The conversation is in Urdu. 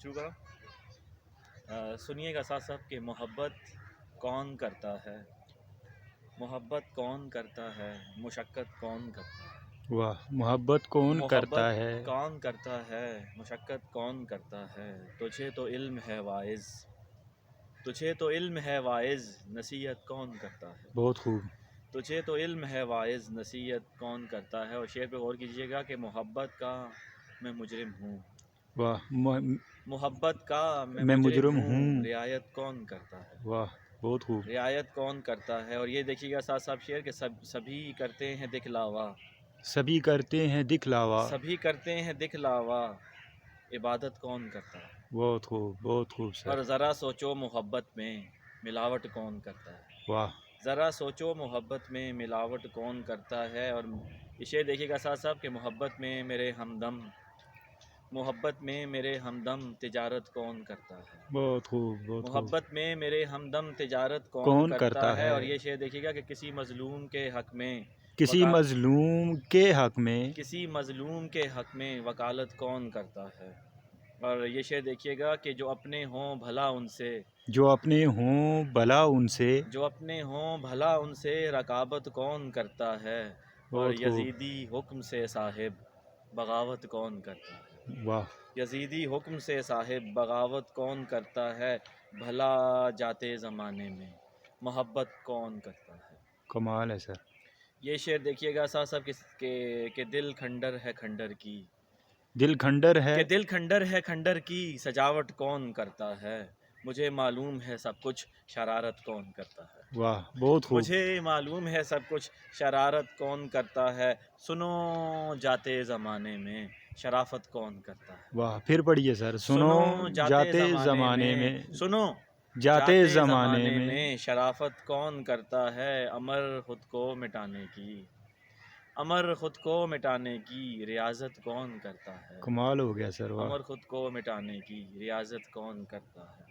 شروع کرو. سنیے گا ساتھ صاحب کہ محبت کون کرتا ہے، محبت کون کرتا ہے، مشقت کون کرتا ہے. واہ، محبت کون محبت کرتا ہے. کون کرتا ہے، مشقت کون کرتا ہے. تجھے تو علم ہے واعظ، تجھے تو علم ہے واعظ، نصیحت کون کرتا ہے. بہت خوب. تجھے تو علم ہے واعظ، نصیحت کون کرتا ہے. اور شعر پہ غور کیجیے گا کہ محبت کا میں مجرم ہوں، واہ، محبت کا میں میں مجرم مجرم ہوں، ہوں. رعایت کون کرتا ہے. واہ، بہت خوب. رعایت کون کرتا ہے. اور یہ دیکھیے گا ساتھ صاحب شعر کہ سبھی کرتے ہیں دکھلاوا، سبھی کرتے ہیں دکھلاوا. سبھی کرتے ہیں دکھلاوا، عبادت کون کرتا ہے. بہت خوب، بہت خوب سر. اور ذرا سوچو محبت میں ملاوٹ کون کرتا ہے. واہ. ذرا سوچو محبت میں ملاوٹ کون کرتا ہے. اور یہ شعر دیکھیے گا ساتھ صاحب کہ محبت میں میرے ہمدم، محبت میں میرے ہمدم تجارت کون کرتا ہے. بہت خوب، بہت خوب. محبت میں میرے ہمدم تجارت کون کرتا ہے. اور یہ شعر دیکھیے گا کہ کسی مظلوم کے حق میں کسی مظلوم کے حق میں کسی مظلوم کے حق میں وکالت کون کرتا ہے. اور یہ شعر دیکھیے گا کہ جو اپنے ہوں بھلا ان سے، جو اپنے ہوں بھلا ان سے، جو اپنے ہوں بھلا ان سے رقابت کون کرتا ہے. اور بہت خوب. یزیدی حکم سے صاحب بغاوت کون کرتا ہے. واہ. یزیدی حکم سے صاحب بغاوت کون کرتا ہے. بھلا جاتے زمانے میں محبت کون کرتا ہے. کمال ہے سر. یہ شعر دیکھیے گا صاحب صاحب کہ دل کھنڈر ہے کھنڈر کی، دل کھنڈر ہے. کہ دل کھنڈر ہے کھنڈر کی سجاوٹ کون کرتا ہے. مجھے معلوم ہے سب کچھ شرارت کون کرتا ہے. واہ، بہت خوب. مجھے معلوم ہے سب کچھ شرارت کون کرتا ہے. سنو جاتے زمانے میں شرافت کون کرتا ہے. واہ، پھر پڑھیے سر. سنو جاتے زمانے میں، سنو جاتے زمانے میں شرافت کون کرتا ہے. امر خود کو مٹانے کی، امر خود کو مٹانے کی ریاضت کون کرتا ہے. کمال ہو گیا سر. واہ. امر خود کو مٹانے کی ریاضت کون کرتا ہے.